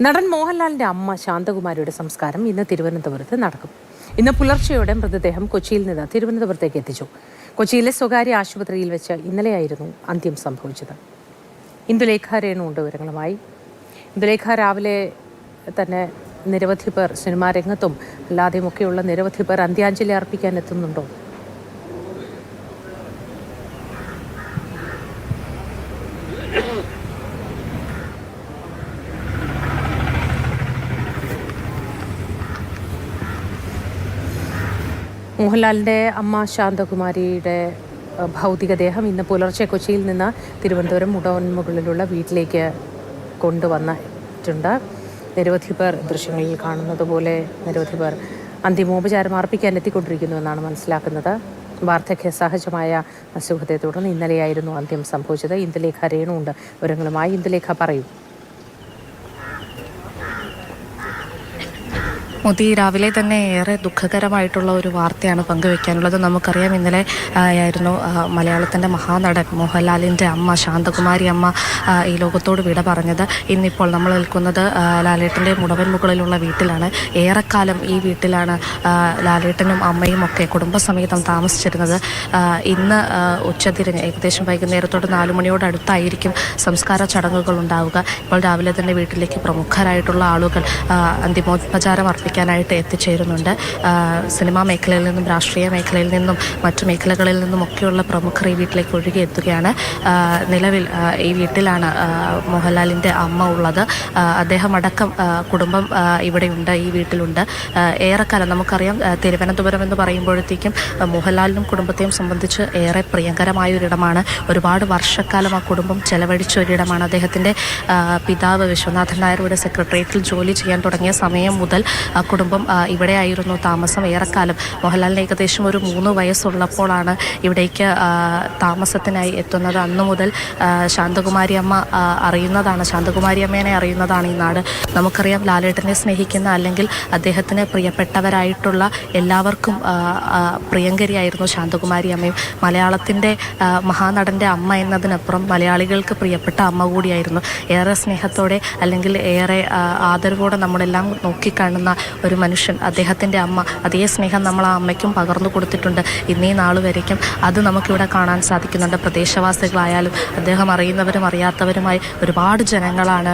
നടൻ മോഹൻലാലിന്റെ അമ്മ ശാന്തകുമാരിയുടെ സംസ്കാരം ഇന്ന് തിരുവനന്തപുരത്ത് നടക്കും. ഇന്ന് പുലർച്ചെയോടെ മൃതദേഹം കൊച്ചിയിൽ നിന്ന് തിരുവനന്തപുരത്തേക്ക് എത്തിച്ചു. കൊച്ചിയിലെ സ്വകാര്യ ആശുപത്രിയിൽ വെച്ച് ഇന്നലെയായിരുന്നു അന്ത്യം സംഭവിച്ചത്. ഇന്ദുലേഖ രേണുണ്ട് വിവരങ്ങളുമായി. ഇന്ദുലേഖ, രാവിലെ തന്നെ നിരവധി പേർ സിനിമാ രംഗത്തും അല്ലാതെയുമൊക്കെയുള്ള നിരവധി പേർ അന്ത്യാഞ്ജലി അർപ്പിക്കാൻ എത്തുന്നുണ്ടോ? മോഹൻലാലിൻ്റെ അമ്മ ശാന്തകുമാരിയുടെ ഭൗതികദേഹം ഇന്ന് പുലർച്ചെ കൊച്ചിയിൽ നിന്ന് തിരുവനന്തപുരം മുടവൻമുകളിലുള്ള വീട്ടിലേക്ക് കൊണ്ടുവന്നിട്ടുണ്ട്. നിരവധി പേർ ദൃശ്യങ്ങളിൽ കാണുന്നത് പോലെ നിരവധി പേർ അന്തിമോപചാരം അർപ്പിക്കാൻ എത്തിക്കൊണ്ടിരിക്കുന്നു എന്നാണ് മനസ്സിലാക്കുന്നത്. വാർദ്ധക്യ സഹജമായ അസുഖത്തെ തുടർന്ന് ഇന്നലെയായിരുന്നു അന്ത്യം സംഭവിച്ചത്. ഇന്ദുലേഖ രേണുണ്ട് വിവരങ്ങളുമായി. ഇന്ദുലേഖ, പറയൂ. മോദി, രാവിലെ തന്നെ ഏറെ ദുഃഖകരമായിട്ടുള്ള ഒരു വാർത്തയാണ് പങ്കുവയ്ക്കാനുള്ളത്. നമുക്കറിയാം, ഇന്നലെ ആയിരുന്നു മലയാളത്തിൻ്റെ മഹാനടൻ മോഹൻലാലിൻ്റെ അമ്മ ശാന്തകുമാരി അമ്മ ഈ ലോകത്തോട് വിട പറഞ്ഞത്. ഇന്നിപ്പോൾ നമ്മൾ നിൽക്കുന്നത് ലാലേട്ടൻ്റെ മുടവൻമുകളിലുള്ള വീട്ടിലാണ്. ഏറെക്കാലം ഈ വീട്ടിലാണ് ലാലേട്ടനും അമ്മയും ഒക്കെ കുടുംബസമേതം താമസിച്ചിരുന്നത്. ഇന്ന് ഉച്ചതിരിഞ്ഞ് ഏകദേശം വൈകുന്നേരത്തോട് 4 മണിയോടടുത്തായിരിക്കും സംസ്കാര ചടങ്ങുകൾ ഉണ്ടാവുക. ഇപ്പോൾ രാവിലെ തന്നെ വീട്ടിലേക്ക് പ്രമുഖരായിട്ടുള്ള ആളുകൾ അന്തിമോപചാരം ായിട്ട് എത്തിച്ചേരുന്നുണ്ട്. സിനിമാ മേഖലയിൽ നിന്നും രാഷ്ട്രീയ മേഖലയിൽ നിന്നും മറ്റു മേഖലകളിൽ നിന്നുമൊക്കെയുള്ള പ്രമുഖർ ഈ വീട്ടിലേക്ക് ഒഴുകി എത്തുകയാണ്. നിലവിൽ ഈ വീട്ടിലാണ് മോഹൻലാലിൻ്റെ അമ്മ ഉള്ളത്. അദ്ദേഹം അടക്കം കുടുംബം ഇവിടെയുണ്ട്, ഈ വീട്ടിലുണ്ട്. ഏറെക്കാലം നമുക്കറിയാം, തിരുവനന്തപുരം എന്ന് പറയുമ്പോഴത്തേക്കും മോഹൻലാലിനും കുടുംബത്തെയും സംബന്ധിച്ച് ഏറെ പ്രിയങ്കരമായ ഒരിടമാണ്. ഒരുപാട് വർഷക്കാലം ആ കുടുംബം ചെലവഴിച്ച ഒരിടമാണ്. അദ്ദേഹത്തിൻ്റെ പിതാവ് വിശ്വനാഥൻ നായരുടെ സെക്രട്ടേറിയറ്റിൽ ജോലി ചെയ്യാൻ തുടങ്ങിയ സമയം മുതൽ കുടുംബം ഇവിടെയായിരുന്നു താമസം. ഏറെക്കാലം മോഹൻലാലിന് ഏകദേശം ഒരു 3 വയസ്സുള്ളപ്പോഴാണ് ഇവിടേക്ക് താമസത്തിനായി എത്തുന്നത്. അന്നു മുതൽ ശാന്തകുമാരി അമ്മ ശാന്തകുമാരി അമ്മേനെ അറിയുന്നതാണ് ഈ നാട്. നമുക്കറിയാം, ലാലേട്ടനെ സ്നേഹിക്കുന്ന അല്ലെങ്കിൽ അദ്ദേഹത്തിന് പ്രിയപ്പെട്ടവരായിട്ടുള്ള എല്ലാവർക്കും പ്രിയങ്കരിയായിരുന്നു ശാന്തകുമാരി അമ്മയും. മലയാളത്തിൻ്റെ മഹാനടൻ്റെ അമ്മ എന്നതിനപ്പുറം മലയാളികൾക്ക് പ്രിയപ്പെട്ട അമ്മ കൂടിയായിരുന്നു. ഏറെ സ്നേഹത്തോടെ അല്ലെങ്കിൽ ഏറെ ആദരവോടെ നമ്മളെല്ലാം നോക്കിക്കാണുന്ന ഒരു മനുഷ്യൻ, അദ്ദേഹത്തിൻ്റെ അമ്മ. അതേ സ്നേഹം നമ്മൾ ആ അമ്മയ്ക്കും പകർന്നു കൊടുത്തിട്ടുണ്ട്. ഇന്നീ നാൾ വരയ്ക്കും അത് നമുക്കിവിടെ കാണാൻ സാധിക്കുന്നുണ്ട്. പ്രദേശവാസികളായാലും അദ്ദേഹം അറിയുന്നവരും അറിയാത്തവരുമായി ഒരുപാട് ജനങ്ങളാണ്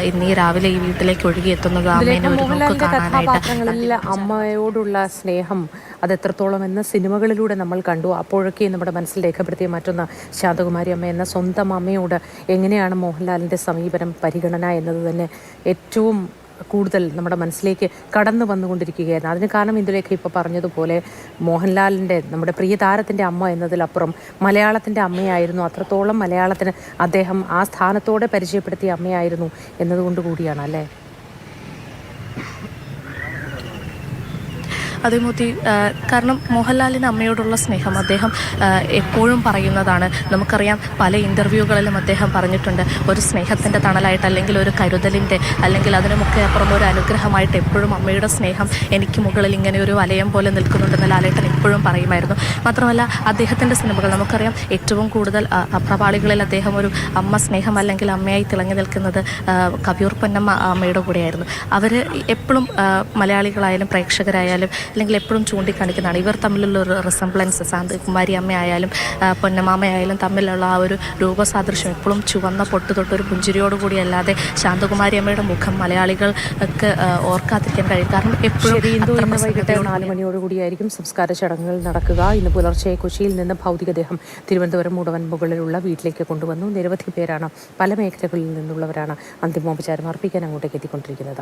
ഇന്നീ രാവിലെ ഈ വീട്ടിലേക്ക് ഒഴുകിയെത്തുന്നത് അമ്മേനെ ഒരു നോക്ക് കാണാനായിട്ട്. അമ്മയോടുള്ള സ്നേഹം അത് എത്രത്തോളം എന്ന് സിനിമകളിലൂടെ നമ്മൾ കണ്ടു. അപ്പോഴൊക്കെ നമ്മുടെ മനസ്സിൽ രേഖപ്പെടുത്തിയ മറ്റൊന്ന് ശാന്തകുമാരി അമ്മ എന്ന സ്വന്തം അമ്മയോട് എങ്ങനെയാണ് മോഹൻലാലിൻ്റെ സമീപനം, പരിഗണന എന്നത് തന്നെ ഏറ്റവും കൂടുതൽ നമ്മുടെ മനസ്സിലേക്ക് കടന്നു വന്നുകൊണ്ടിരിക്കുകയായിരുന്നു. അതിന് കാരണം ഇന്ദുലേഖ ഇപ്പോൾ പറഞ്ഞതുപോലെ മോഹൻലാലിൻ്റെ, നമ്മുടെ പ്രിയ താരത്തിൻ്റെ അമ്മ എന്നതിലപ്പുറം മലയാളത്തിൻ്റെ അമ്മയായിരുന്നു. അത്രത്തോളം മലയാളത്തിന് അദ്ദേഹം ആ സ്ഥാനത്തോടെ പരിചയപ്പെടുത്തിയ അമ്മയായിരുന്നു എന്നതുകൊണ്ട് കൂടിയാണ് അല്ലേ? അതേ മോദി, കാരണം മോഹൻലാലിന് അമ്മയോടുള്ള സ്നേഹം അദ്ദേഹം എപ്പോഴും പറയുന്നതാണ്. നമുക്കറിയാം, പല ഇൻ്റർവ്യൂകളിലും അദ്ദേഹം പറഞ്ഞിട്ടുണ്ട്, ഒരു സ്നേഹത്തിൻ്റെ തണലായിട്ട് അല്ലെങ്കിൽ ഒരു കരുതലിൻ്റെ അല്ലെങ്കിൽ അതിനുമൊക്കെ അപ്പുറം ഒരു അനുഗ്രഹമായിട്ട് എപ്പോഴും അമ്മയുടെ സ്നേഹം എനിക്ക് മുകളിൽ ഇങ്ങനെ ഒരു വലയം പോലെ നിൽക്കുന്നുണ്ടെന്ന് ലാലേട്ടൻ എപ്പോഴും പറയുമായിരുന്നു. മാത്രമല്ല, അദ്ദേഹത്തിൻ്റെ സിനിമകൾ നമുക്കറിയാം, ഏറ്റവും കൂടുതൽ പ്രവാളികളിൽ അദ്ദേഹം ഒരു അമ്മ സ്നേഹം അല്ലെങ്കിൽ അമ്മയായി തിളങ്ങി നിൽക്കുന്നത് കവിയൂർ പൊന്നമ്മ അമ്മയുടെ കൂടെയായിരുന്നു. അവർ എപ്പോഴും മലയാളികളായാലും പ്രേക്ഷകരായാലും അല്ലെങ്കിൽ എപ്പോഴും ചൂണ്ടിക്കാണിക്കുന്നതാണ് ഇവർ തമ്മിലുള്ള ഒരു റിസംബ്ലൻസ്. ശാന്തകുമാരി അമ്മയായാലും പൊന്നമാമയായാലും തമ്മിലുള്ള ആ ഒരു രൂപസാദൃശ്യം എപ്പോഴും ചുവന്ന പൊട്ട് തൊട്ടൊരു പുഞ്ചിരിയോടുകൂടി അല്ലാതെ ശാന്തകുമാരി അമ്മയുടെ മുഖം മലയാളികൾക്ക് ഓർക്കാതിരിക്കാൻ കഴിയും. കാരണം എപ്പോഴും ഇന്ന് വൈകിട്ട് 4 മണിയോടുകൂടിയായിരിക്കും സംസ്കാര ചടങ്ങുകൾ നടക്കുക. ഇന്ന് പുലർച്ചെ കൊച്ചിയിൽ നിന്ന് ഭൗതികദേഹം തിരുവനന്തപുരം മുടവൻമുകളിലുള്ള വീട്ടിലേക്ക് കൊണ്ടുവന്നു. നിരവധി പേരാണ്, പല മേഖലകളിൽ നിന്നുള്ളവരാണ് അന്തിമോപചാരം അർപ്പിക്കാൻ അങ്ങോട്ടേക്ക് എത്തിക്കൊണ്ടിരിക്കുന്നത്.